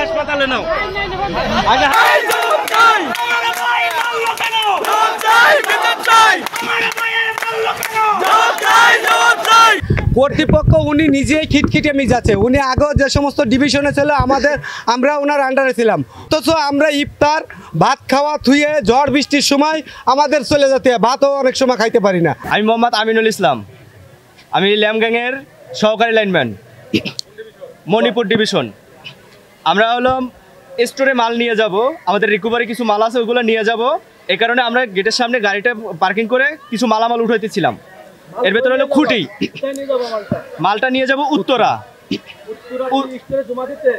হাসপাতালে নাও। কর্তৃপক্ষ উনি নিজেই খিটখিটে মিজাচ্ছে। উনি আগেও যে সমস্ত ডিভিশনে ছিল আমরা ওনার আন্ডারে ছিলাম, অথচ আমরা ইফতার ভাত খাওয়া থুয়ে ঝড় বৃষ্টির সময় আমাদের চলে যেতে হয়, ভাতও অনেক সময় খাইতে পারি না। আমি মোহাম্মদ আমিনুল ইসলাম, আমি ল্যামগ্যাংয়ের সহকারী লাইনম্যান, মণিপুর ডিভিশন। আমরা হলাম স্টোরে মাল নিয়ে যাব, আমাদের রিকভারি কিছু মাল আছে ওইগুলো নিয়ে যাব। এই কারণে আমরা গেটের সামনে গাড়িটা পার্কিং করে কিছু মালামাল উঠাইতেছিলাম। এর ভেতরে হলো খুঁটি, মালটা নিয়ে যাব উত্তরা।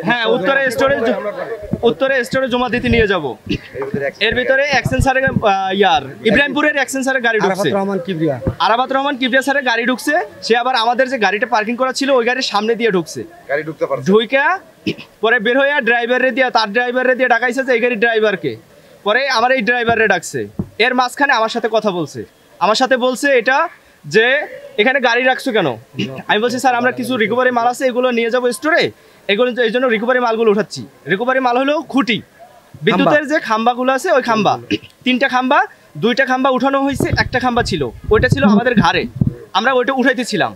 হ্যাঁ, উত্তরে স্টোরে জমা দিতে নিয়ে যাব। এর ভিতরে অ্যাকশন স্যারের ইব্রাহিমপুরের অ্যাকশন স্যারের গাড়ি ঢুকছে, আরাফাত রহমান কিবরিয়া স্যারের গাড়ি ঢুকছে। সে আবার আমাদের যে গাড়িটা পার্কিং করা ছিল ওই গাড়ির সামনে দিয়ে ঢুকছে। ঢুইকা পরে বের হইয়া ড্রাইভারে দিয়ে তার ড্রাইভারে দিয়ে ডাকাইছে যে এই গাড়ির ড্রাইভারকে। পরে আমার এই ড্রাইভারে ডাকছে। এর মাঝখানে আমার সাথে কথা বলছে, আমার সাথে বলছে এটা যে এখানে গাড়ি রাখছো কেন? আমি বলছি স্যার আমরা কিছু রিকভারি মাল আছে এগুলো নিয়ে যাবো স্টোরে, এগুলো এই জন্য রিকভারি মালগুলো উঠাচ্ছি। রিকভারি মাল হলো খুঁটি, বিদ্যুতের যে খাম্বাগুলো আছে ওই খাম্বা, 3টা খাম্বা, 2টা খাম্বা উঠানো হয়েছে, একটা খাম্বা ছিল ওইটা ছিল আমাদের ঘাড়ে, আমরা ওইটা উঠাইতেছিলাম।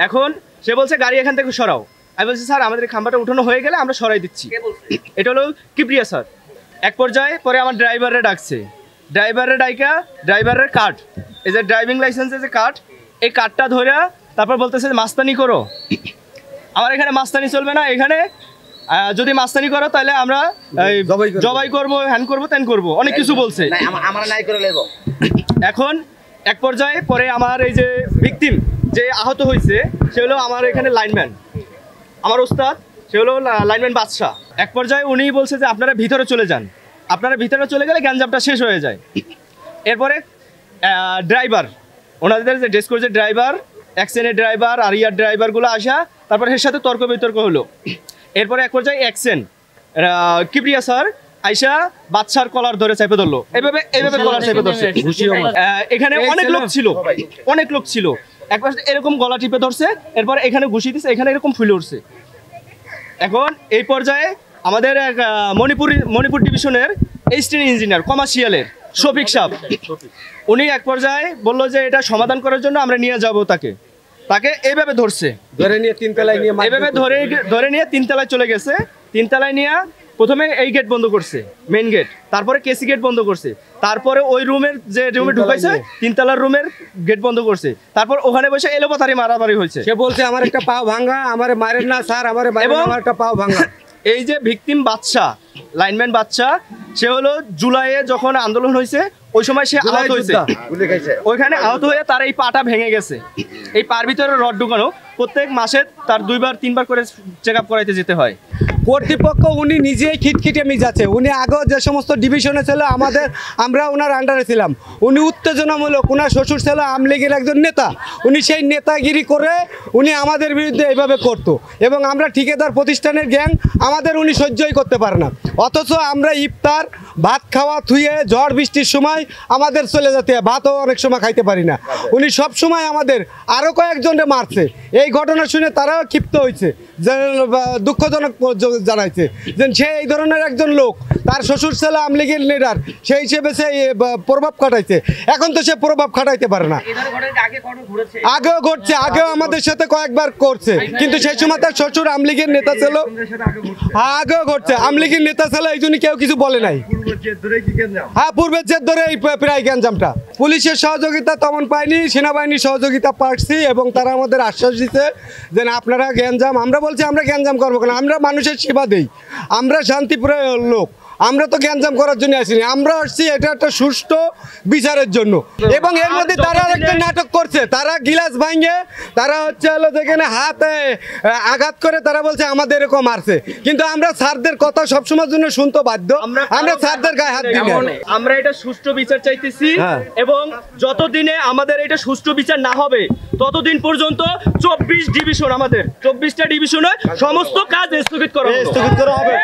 এখন সে বলছে গাড়ি এখান থেকে সরাও। আমি বলছি স্যার আমাদের খাম্বাটা উঠানো হয়ে গেলে আমরা সরাই দিচ্ছি। এটা হলো কিবরিয়া স্যার। এক পর্যায়ে পরে আমার ড্রাইভারে ডাকছে, ড্রাইভারের ডাইকা ড্রাইভারের কার্ড, এই যে ড্রাইভিং লাইসেন্সের যে কার্ড, এই কার্ডটা ধরে তারপর বলতেছে মাস্তানি করো। আমার এখানে মাস্তানি চলবে না, এখানে যদি মাস্তানি করো তাহলে আমরা জবাই করবো, হ্যান করবো, ত্যান করবো, অনেক কিছু বলছে। এখন এক পর্যায়ে পরে আমার এই যে ভিকটিম যে আহত হয়েছে সে হলো আমার এখানে লাইনম্যান, আমার ওস্তাদ, সে হলো লাইনম্যান বাদশা। এক পর্যায়ে উনি বলছে যে আপনারা ভিতরে চলে যান, আপনারা ভিতরে চলে গেলে গ্যাঞ্জামটা শেষ হয়ে যায়। এরপরে ড্রাইভার, ওনাদের যে ডেস্কোর যে ড্রাইভার, অ্যাকশনের ড্রাইভার আর ইয়ার ড্রাইভারগুলো আসা, তারপরে এর সাথে তর্ক বিতর্ক হলো। এরপরে এক পর্যায়ে অ্যাকশন কিবরিয়া স্যার আইসা বাদশার কলার ধরে চেপে ধরলো, এইভাবে কলার চেপে ধরছে। এখানে অনেক লোক ছিল, একবার এরকম গলা টিপে ধরছে, এরপর এখানে ঘুষি দিচ্ছে, এখানে এরকম ফুলে উঠছে। এখন এই পর্যায়ে আমাদের এক মণিপুর ডিভিশনের এসিস্ট্যান্ট ইঞ্জিনিয়ার কমার্শিয়ালের শফিক সাহেব, উনি এক পর্যায়ে বললো যে এটা সমাধান করার জন্য আমরা নিয়ে যাব তাকে এইভাবে ধরছে, ধরে নিয়ে 3 তলায় নিয়ে এইভাবে ধরে নিয়ে 3 তলায় চলে গেছে। 3 তলায় নিয়ে প্রথমে এই গেট বন্ধ করছে, মেইন গেট, তারপরে কেসি গেট বন্ধ করছে, তারপরে ওই রুমের যে রুমে ঢুকাইছে 3 তলার রুমের গেট বন্ধ করছে, তারপর ওখানে বসে এলোপাতারি মারামারি হয়েছে। সে বলছে আমার একটা পাও ভাঙা, আমারে মারেন না স্যার, আমারে আমার একটা পাও ভাঙা। এই যে ভিকটিম বাদশা, লাইনম্যান বাদশা, সে হলো জুলাইয়ে যখন আন্দোলন হয়েছে ওই সময় সে আহত হয়েছে, ওইখানে আহত হয়ে তার এই পাটা ভেঙে গেছে। এই পার ভিতরে রড ঢুকানো, প্রত্যেক মাসে তার 2-3 বার করে চেক আপ করাইতে যেতে হয়। কর্তৃপক্ষ উনি নিজেই খিটখিটে মিজাচ্ছে। উনি আগেও যে সমস্ত ডিভিশনে ছিল আমরা ওনার আন্ডারে ছিলাম। উনি উত্তেজনামূলক, ওনার শ্বশুর ছিল আওয়ামী লীগের একজন নেতা, উনি সেই নেতাগিরি করে উনি আমাদের বিরুদ্ধে এইভাবে করতো, এবং আমরা ঠিকাদার প্রতিষ্ঠানের গ্যাং, আমাদের উনি সহ্যই করতে পারে না। অথচ আমরা ইফতার ভাত খাওয়া থুয়ে ঝড় বৃষ্টির সময় আমাদের চলে যেতে হয়, ভাতও অনেক সময় খাইতে পারি না। উনি সব সময় আমাদের আরও কয়েকজনকে মারছে। এই ঘটনা শুনে তারাও ক্ষিপ্ত হয়েছে, দুঃখজনক জানাইছে যে সে এই ধরনের একজন লোক, তার শ্বশুর ছেলে আওয়ামী লীগের লিডার, সেই হিসেবে সে প্রভাব খাটাইছে। এখন তো সে প্রভাব খাটাইতে পারে না। আগেও ঘটছে, আগেও আমাদের সাথে কয়েকবার করছে, কিন্তু সেই সময় তার শ্বশুর আওয়ামী লীগের নেতা ছিল। আগেও ঘটছে, আওয়ামী লীগের নেতা ছিল, এই জন্য কেউ কিছু বলে নাই। হ্যাঁ, পূর্বের জেদ ধরে এই প্রায় গ্যাঞ্জামটা। পুলিশের সহযোগিতা তেমন পাইনি, সেনাবাহিনীর সহযোগিতা পাচ্ছি, এবং তারা আমাদের আশ্বাস দিচ্ছে যে না আপনারা গ্যাঞ্জাম, আমরা বলছি আমরা গ্যাঞ্জাম করবো কেন, আমরা মানুষের সেবা দেই, আমরা শান্তিপ্রিয় লোক, আমরা তো গ্যাঞ্জাম করার জন্য আসিনি, আমরা আসছি এটা একটা সুষ্ঠু বিচারের জন্য। এবং এর মধ্যে তারা একটা নাটক করছে, তারা গিলাস ভাঙে, তারা হলো যেখানে হাতে আঘাত করে, তারা বলছে আমাদের এরকম মারছে, কিন্তু আমরা স্যারদের কথা সবসময়ের জন্য শুনতে বাধ্য, আমরা স্যারদের গায়ে হাত দিই। আমরা এটা সুষ্ঠু বিচার চাইতেছি, এবং যতদিনে আমাদের এটা সুষ্ঠু বিচার না হবে ততদিন পর্যন্ত 24 ডিভিশন, আমাদের 24টা ডিভিশনে সমস্ত কাজ স্থগিত করা হবে।